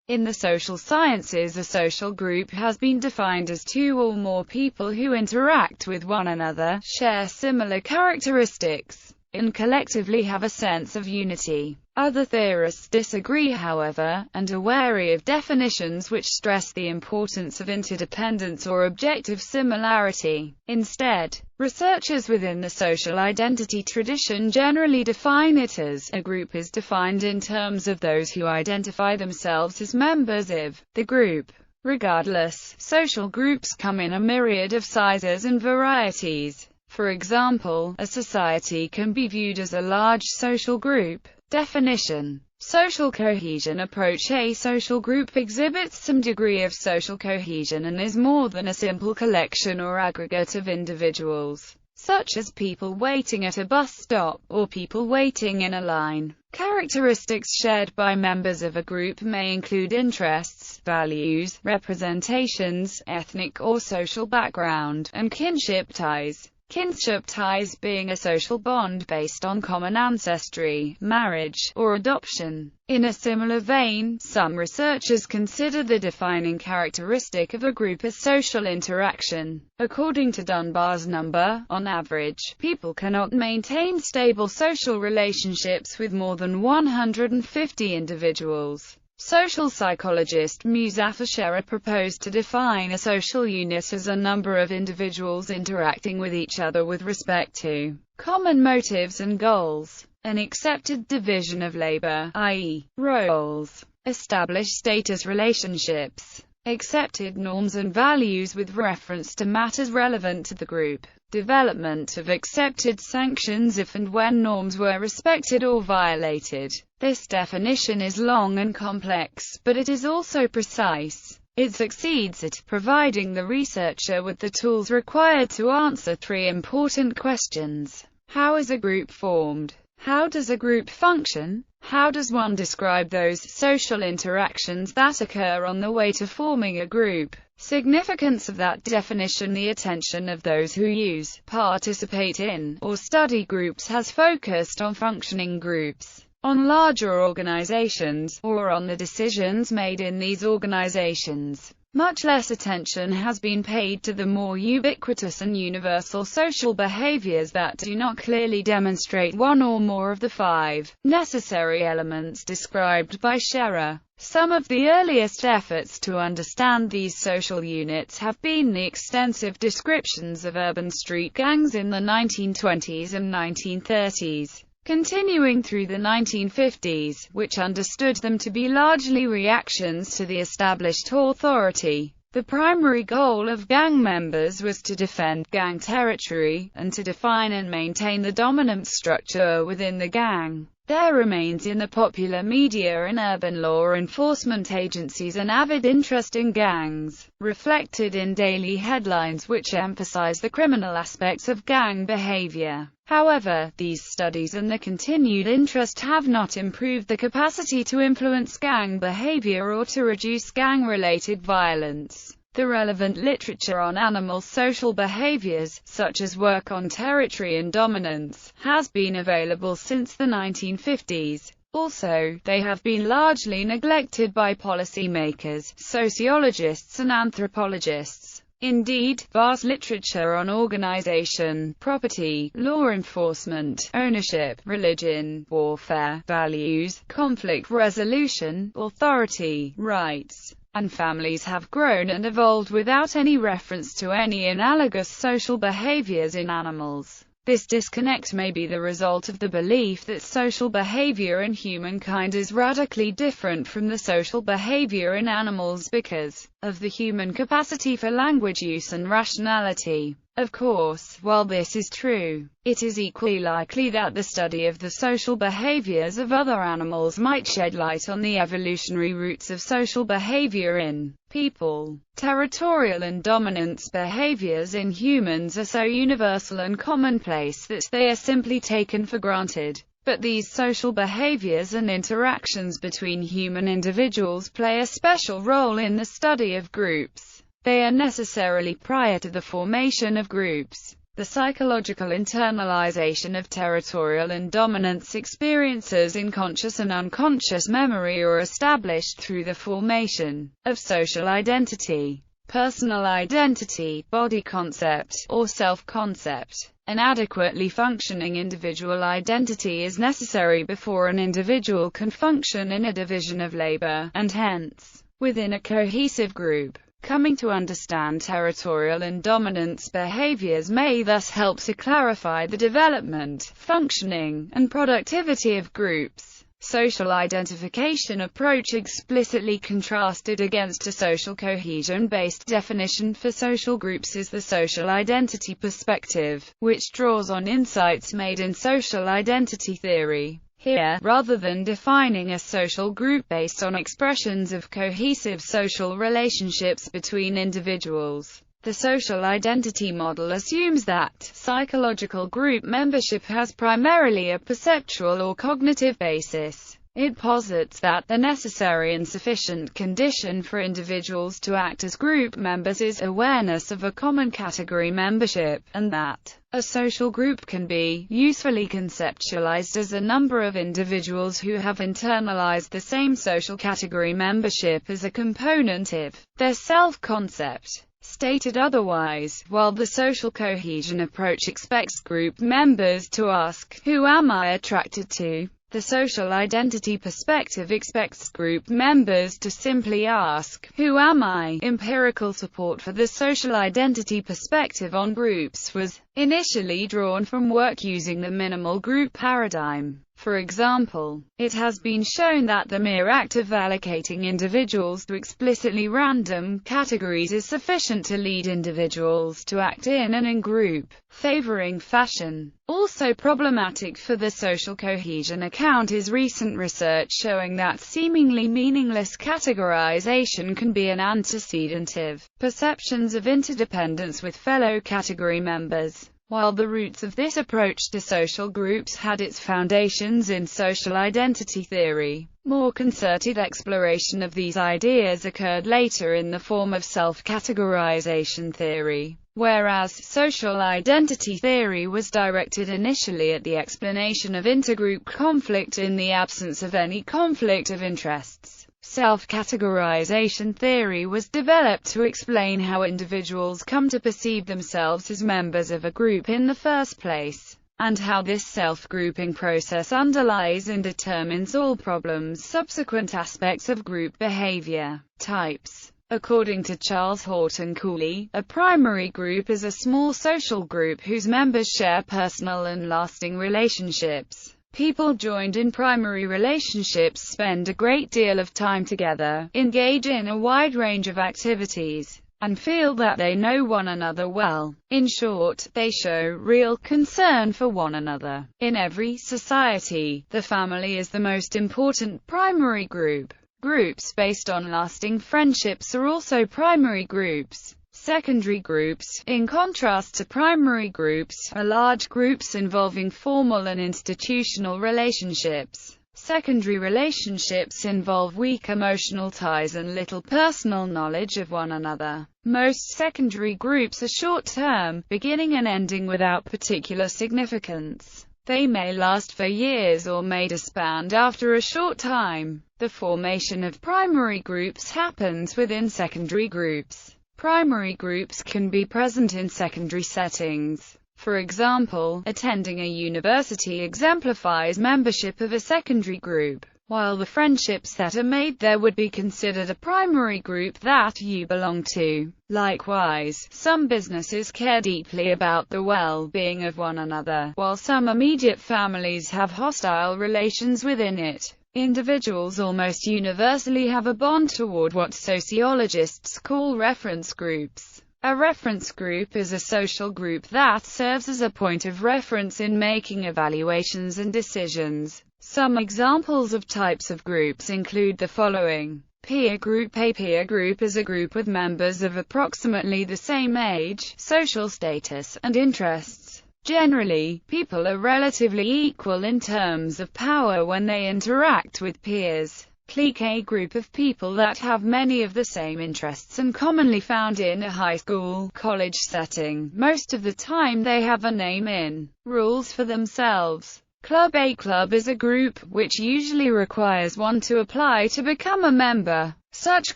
In the social sciences, a social group has been defined as two or more people who interact with one another, share similar characteristics, and collectively have a sense of unity. Other theorists disagree, however, and are wary of definitions which stress the importance of interdependence or objective similarity. Instead, researchers within the social identity tradition generally define it as, a group is defined in terms of those who identify themselves as members of the group. Regardless, social groups come in a myriad of sizes and varieties. For example, a society can be viewed as a large social group. Definition: social cohesion approach. A social group exhibits some degree of social cohesion and is more than a simple collection or aggregate of individuals, such as people waiting at a bus stop, or people waiting in a line. Characteristics shared by members of a group may include interests, values, representations, ethnic or social background, and kinship ties. Kinship ties being a social bond based on common ancestry, marriage, or adoption. In a similar vein, some researchers consider the defining characteristic of a group as social interaction. According to Dunbar's number, on average, people cannot maintain stable social relationships with more than 150 individuals. Social psychologist Muzaffar Sherer proposed to define a social unit as a number of individuals interacting with each other with respect to common motives and goals. An accepted division of labor, i.e., roles, established status relationships, accepted norms and values with reference to matters relevant to the group, development of accepted sanctions if and when norms were respected or violated. This definition is long and complex, but it is also precise. It succeeds at providing the researcher with the tools required to answer three important questions. How is a group formed? How does a group function? How does one describe those social interactions that occur on the way to forming a group? Significance of that definition. The attention of those who use, participate in, or study groups has focused on functioning groups, on larger organizations, or on the decisions made in these organizations. Much less attention has been paid to the more ubiquitous and universal social behaviors that do not clearly demonstrate one or more of the five necessary elements described by Sherer. Some of the earliest efforts to understand these social units have been the extensive descriptions of urban street gangs in the 1920s and 1930s. Continuing through the 1950s, which understood them to be largely reactions to the established authority. The primary goal of gang members was to defend gang territory, and to define and maintain the dominant structure within the gang. There remains in the popular media and urban law enforcement agencies an avid interest in gangs, reflected in daily headlines which emphasize the criminal aspects of gang behavior. However, these studies and the continued interest have not improved the capacity to influence gang behavior or to reduce gang-related violence. The relevant literature on animal social behaviors, such as work on territory and dominance, has been available since the 1950s. Also, they have been largely neglected by policymakers, sociologists and anthropologists. Indeed, vast literature on organization, property, law enforcement, ownership, religion, warfare, values, conflict resolution, authority, rights, and families have grown and evolved without any reference to any analogous social behaviors in animals. This disconnect may be the result of the belief that social behavior in humankind is radically different from the social behavior in animals because of the human capacity for language use and rationality. Of course, while this is true, it is equally likely that the study of the social behaviors of other animals might shed light on the evolutionary roots of social behavior in people. Territorial and dominance behaviors in humans are so universal and commonplace that they are simply taken for granted. But these social behaviors and interactions between human individuals play a special role in the study of groups. They are necessarily prior to the formation of groups. The psychological internalization of territorial and dominance experiences in conscious and unconscious memory are established through the formation of social identity, personal identity, body concept, or self-concept. An adequately functioning individual identity is necessary before an individual can function in a division of labor, and hence, within a cohesive group. Coming to understand territorial and dominance behaviors may thus help to clarify the development, functioning, and productivity of groups. Social identification approach explicitly contrasted against a social cohesion-based definition for social groups is the social identity perspective, which draws on insights made in social identity theory. Here, rather than defining a social group based on expressions of cohesive social relationships between individuals, the social identity model assumes that psychological group membership has primarily a perceptual or cognitive basis. It posits that the necessary and sufficient condition for individuals to act as group members is awareness of a common category membership, and that a social group can be usefully conceptualized as a number of individuals who have internalized the same social category membership as a component of their self-concept. Stated otherwise, while the social cohesion approach expects group members to ask, "Who am I attracted to?" the social identity perspective expects group members to simply ask, "Who am I?" Empirical support for the social identity perspective on groups was initially drawn from work using the minimal group paradigm. For example, it has been shown that the mere act of allocating individuals to explicitly random categories is sufficient to lead individuals to act in and in group, favoring fashion. Also problematic for the social cohesion account is recent research showing that seemingly meaningless categorization can be an antecedent of perceptions of interdependence with fellow category members. While the roots of this approach to social groups had its foundations in social identity theory, more concerted exploration of these ideas occurred later in the form of self-categorization theory, whereas social identity theory was directed initially at the explanation of intergroup conflict in the absence of any conflict of interests. Self-categorization theory was developed to explain how individuals come to perceive themselves as members of a group in the first place, and how this self-grouping process underlies and determines all problems subsequent aspects of group behavior. Types. According to Charles Horton Cooley, a primary group is a small social group whose members share personal and lasting relationships. People joined in primary relationships spend a great deal of time together, engage in a wide range of activities, and feel that they know one another well. In short, they show real concern for one another. In every society, the family is the most important primary group. Groups based on lasting friendships are also primary groups. Secondary groups, in contrast to primary groups, are large groups involving formal and institutional relationships. Secondary relationships involve weak emotional ties and little personal knowledge of one another. Most secondary groups are short-term, beginning and ending without particular significance. They may last for years or may disband after a short time. The formation of primary groups happens within secondary groups. Primary groups can be present in secondary settings. For example, attending a university exemplifies membership of a secondary group, while the friendships that are made there would be considered a primary group that you belong to. Likewise, some businesses care deeply about the well-being of one another, while some immediate families have hostile relations within it. Individuals almost universally have a bond toward what sociologists call reference groups. A reference group is a social group that serves as a point of reference in making evaluations and decisions. Some examples of types of groups include the following. Peer group. A peer group is a group with members of approximately the same age, social status, and interests. Generally, people are relatively equal in terms of power when they interact with peers. Clique, a group of people that have many of the same interests and commonly found in a high school, college setting. Most of the time they have a name in rules for themselves. Club, a club is a group, which usually requires one to apply to become a member. Such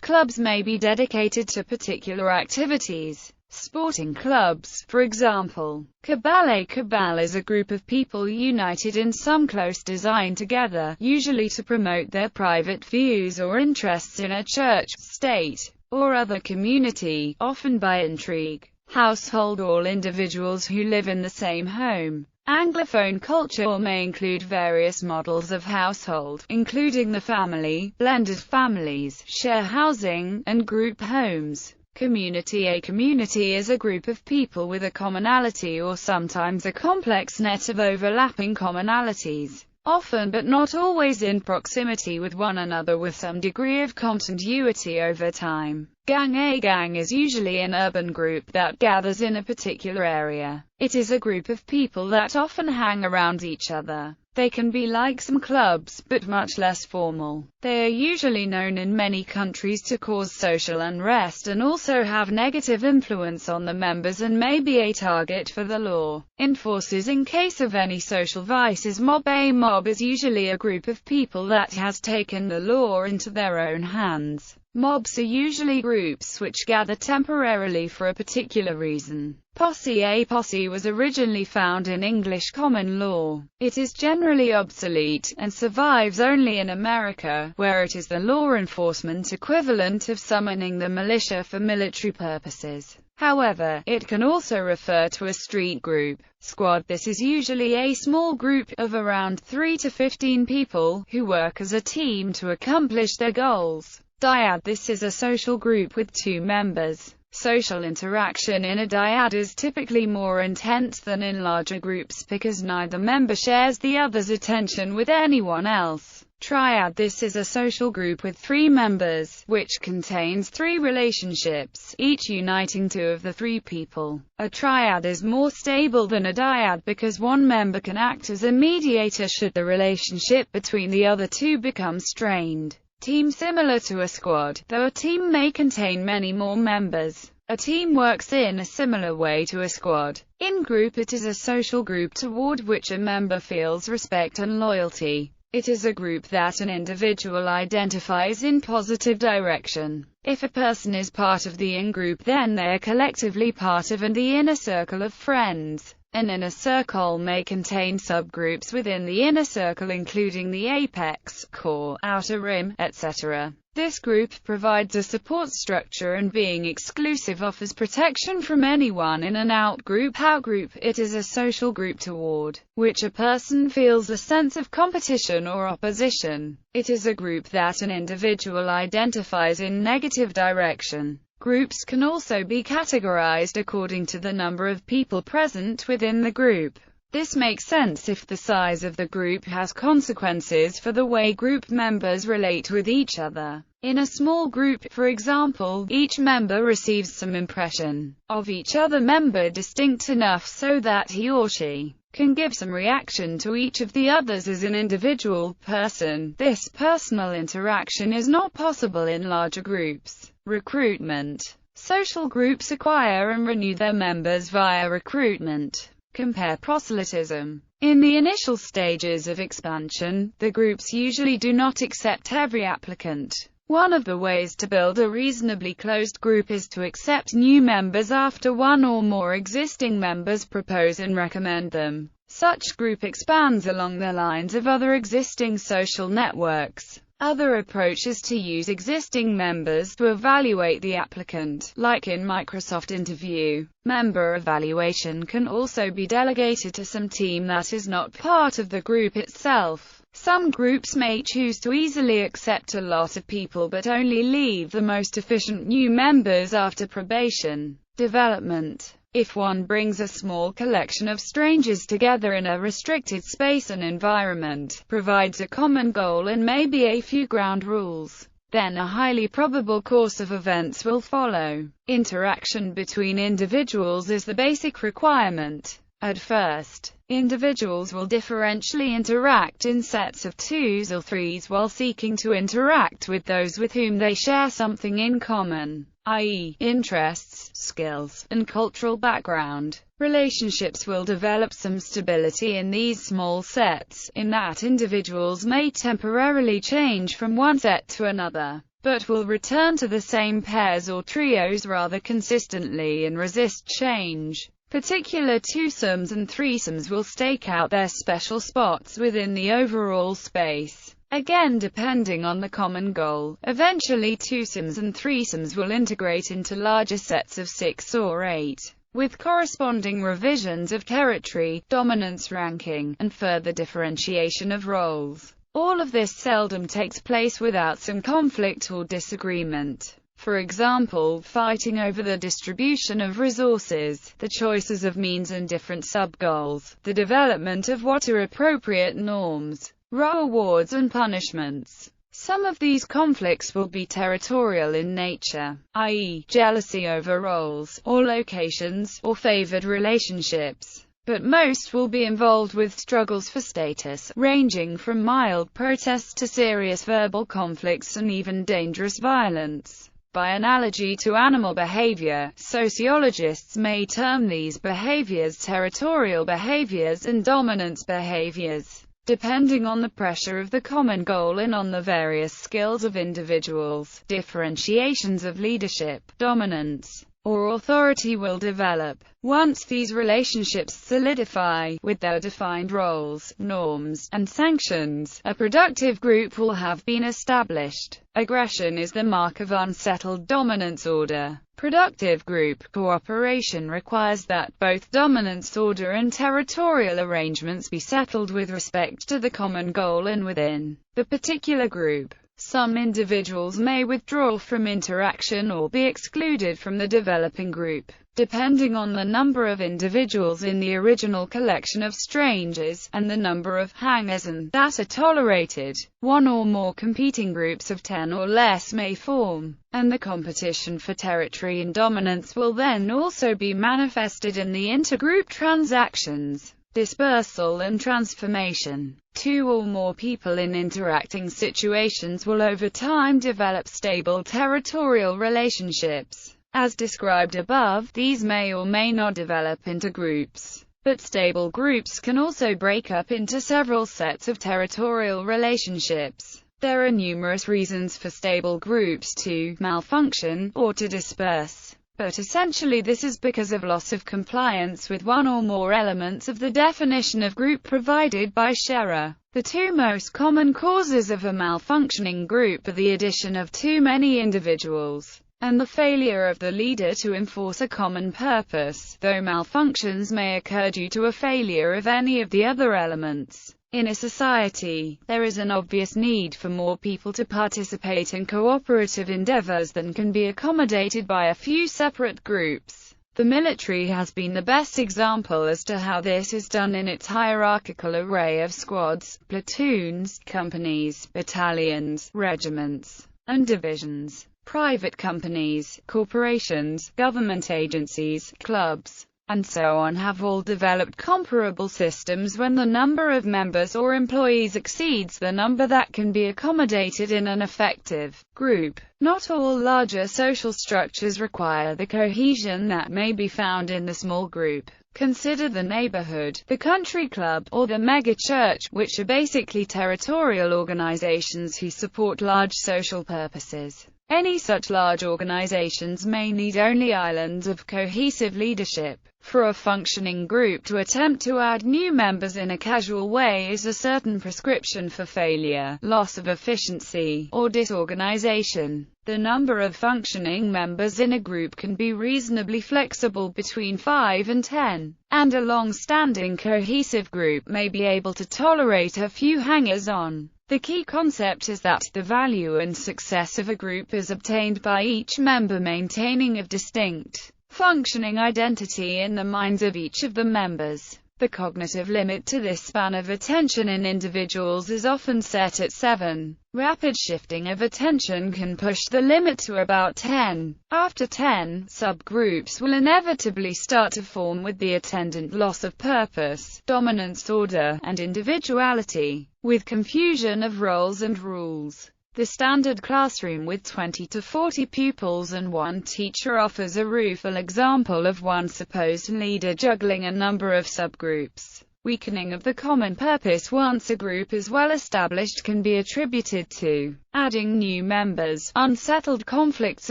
clubs may be dedicated to particular activities. Sporting clubs, for example. Cabal, a cabal is a group of people united in some close design together, usually to promote their private views or interests in a church, state, or other community, often by intrigue. Household, all individuals who live in the same home. Anglophone culture may include various models of household, including the family, blended families, share housing, and group homes. Community, a community is a group of people with a commonality or sometimes a complex net of overlapping commonalities, often but not always in proximity with one another, with some degree of continuity over time. Gang, a gang is usually an urban group that gathers in a particular area. It is a group of people that often hang around each other. They can be like some clubs, but much less formal. They are usually known in many countries to cause social unrest and also have negative influence on the members and may be a target for the law enforcers in case of any social vices. Mob, a mob is usually a group of people that has taken the law into their own hands. Mobs are usually groups which gather temporarily for a particular reason. Posse, a posse was originally found in English common law. It is generally obsolete, and survives only in America, where it is the law enforcement equivalent of summoning the militia for military purposes. However, it can also refer to a street group. Squad, this is usually a small group of around 3 to 15 people, who work as a team to accomplish their goals. Dyad, this is a social group with 2 members. Social interaction in a dyad is typically more intense than in larger groups because neither member shares the other's attention with anyone else. Triad, this is a social group with 3 members, which contains 3 relationships, each uniting 2 of the 3 people. A triad is more stable than a dyad because one member can act as a mediator should the relationship between the other 2 become strained. Team, similar to a squad, though a team may contain many more members. A team works in a similar way to a squad. In group, it is a social group toward which a member feels respect and loyalty. It is a group that an individual identifies in positive direction. If a person is part of the in-group, then they are collectively part of the inner circle of friends. An inner circle may contain subgroups within the inner circle, including the apex, core, outer rim, etc. This group provides a support structure and, being exclusive, offers protection from anyone in an out-group. Out-group, it is a social group toward which a person feels a sense of competition or opposition. It is a group that an individual identifies in negative direction. Groups can also be categorized according to the number of people present within the group. This makes sense if the size of the group has consequences for the way group members relate with each other. In a small group, for example, each member receives some impression of each other member distinct enough so that he or she can give some reaction to each of the others as an individual person. This personal interaction is not possible in larger groups. Recruitment. Social groups acquire and renew their members via recruitment. Compare proselytism. In the initial stages of expansion, the groups usually do not accept every applicant. One of the ways to build a reasonably closed group is to accept new members after one or more existing members propose and recommend them. Such group expands along the lines of other existing social networks. Other approach is to use existing members to evaluate the applicant, like in Microsoft Interview. Member evaluation can also be delegated to some team that is not part of the group itself. Some groups may choose to easily accept a lot of people but only leave the most efficient new members after probation. Development. If one brings a small collection of strangers together in a restricted space and environment, provides a common goal and maybe a few ground rules, then a highly probable course of events will follow. Interaction between individuals is the basic requirement. At first, individuals will differentially interact in sets of twos or threes while seeking to interact with those with whom they share something in common, i.e., interests, skills, and cultural background. Relationships will develop some stability in these small sets, in that individuals may temporarily change from one set to another, but will return to the same pairs or trios rather consistently and resist change. Particular twosomes and threesomes will stake out their special spots within the overall space, again depending on the common goal. Eventually twosomes and threesomes will integrate into larger sets of 6 or 8, with corresponding revisions of territory, dominance ranking, and further differentiation of roles. All of this seldom takes place without some conflict or disagreement. For example, fighting over the distribution of resources, the choices of means and different sub-goals, the development of what are appropriate norms, rewards and punishments. Some of these conflicts will be territorial in nature, i.e., jealousy over roles, or locations, or favored relationships. But most will be involved with struggles for status, ranging from mild protests to serious verbal conflicts and even dangerous violence. By analogy to animal behavior, sociologists may term these behaviors territorial behaviors and dominance behaviors, depending on the pressure of the common goal and on the various skills of individuals. Differentiations of leadership, dominance, or authority will develop. Once these relationships solidify, with their defined roles, norms, and sanctions, a productive group will have been established. Aggression is the mark of unsettled dominance order. Productive group cooperation requires that both dominance order and territorial arrangements be settled with respect to the common goal and within the particular group. Some individuals may withdraw from interaction or be excluded from the developing group, depending on the number of individuals in the original collection of strangers, and the number of hangers and that are tolerated. One or more competing groups of 10 or less may form, and the competition for territory and dominance will then also be manifested in the intergroup transactions, dispersal and transformation. 2 or more people in interacting situations will over time develop stable territorial relationships. As described above, these may or may not develop into groups, but stable groups can also break up into several sets of territorial relationships. There are numerous reasons for stable groups to malfunction, or to disperse. But essentially this is because of loss of compliance with one or more elements of the definition of group provided by Scherer. The 2 most common causes of a malfunctioning group are the addition of too many individuals, and the failure of the leader to enforce a common purpose, though malfunctions may occur due to a failure of any of the other elements. In a society, there is an obvious need for more people to participate in cooperative endeavors than can be accommodated by a few separate groups. The military has been the best example as to how this is done in its hierarchical array of squads, platoons, companies, battalions, regiments, and divisions. Private companies, corporations, government agencies, clubs, and so on have all developed comparable systems when the number of members or employees exceeds the number that can be accommodated in an effective group. Not all larger social structures require the cohesion that may be found in the small group. Consider the neighborhood, the country club, or the megachurch, which are basically territorial organizations who support large social purposes. Any such large organizations may need only islands of cohesive leadership. For a functioning group to attempt to add new members in a casual way is a certain prescription for failure, loss of efficiency, or disorganization. The number of functioning members in a group can be reasonably flexible between 5 and 10, and a long-standing cohesive group may be able to tolerate a few hangers-on. The key concept is that the value and success of a group is obtained by each member maintaining a distinct, functioning identity in the minds of each of the members. The cognitive limit to this span of attention in individuals is often set at 7. Rapid shifting of attention can push the limit to about 10. After 10, subgroups will inevitably start to form with the attendant loss of purpose, dominance, order, and individuality, with confusion of roles and rules. The standard classroom with 20 to 40 pupils and one teacher offers a rueful example of one supposed leader juggling a number of subgroups. Weakening of the common purpose once a group is well established can be attributed to adding new members, unsettled conflicts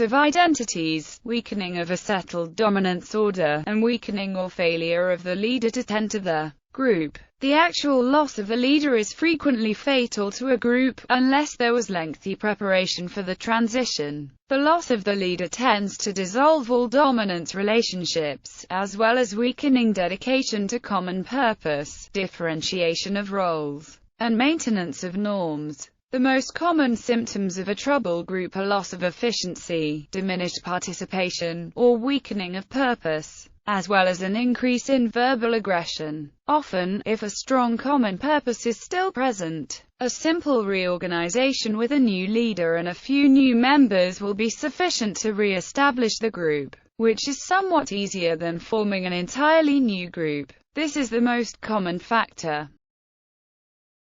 of identities, weakening of a settled dominance order, and weakening or failure of the leader to tend to the group. The actual loss of a leader is frequently fatal to a group, unless there was lengthy preparation for the transition. The loss of the leader tends to dissolve all dominance relationships, as well as weakening dedication to common purpose, differentiation of roles, and maintenance of norms. The most common symptoms of a trouble group are loss of efficiency, diminished participation, or weakening of purpose, as well as an increase in verbal aggression. Often, if a strong common purpose is still present, a simple reorganization with a new leader and a few new members will be sufficient to re-establish the group, which is somewhat easier than forming an entirely new group. This is the most common factor.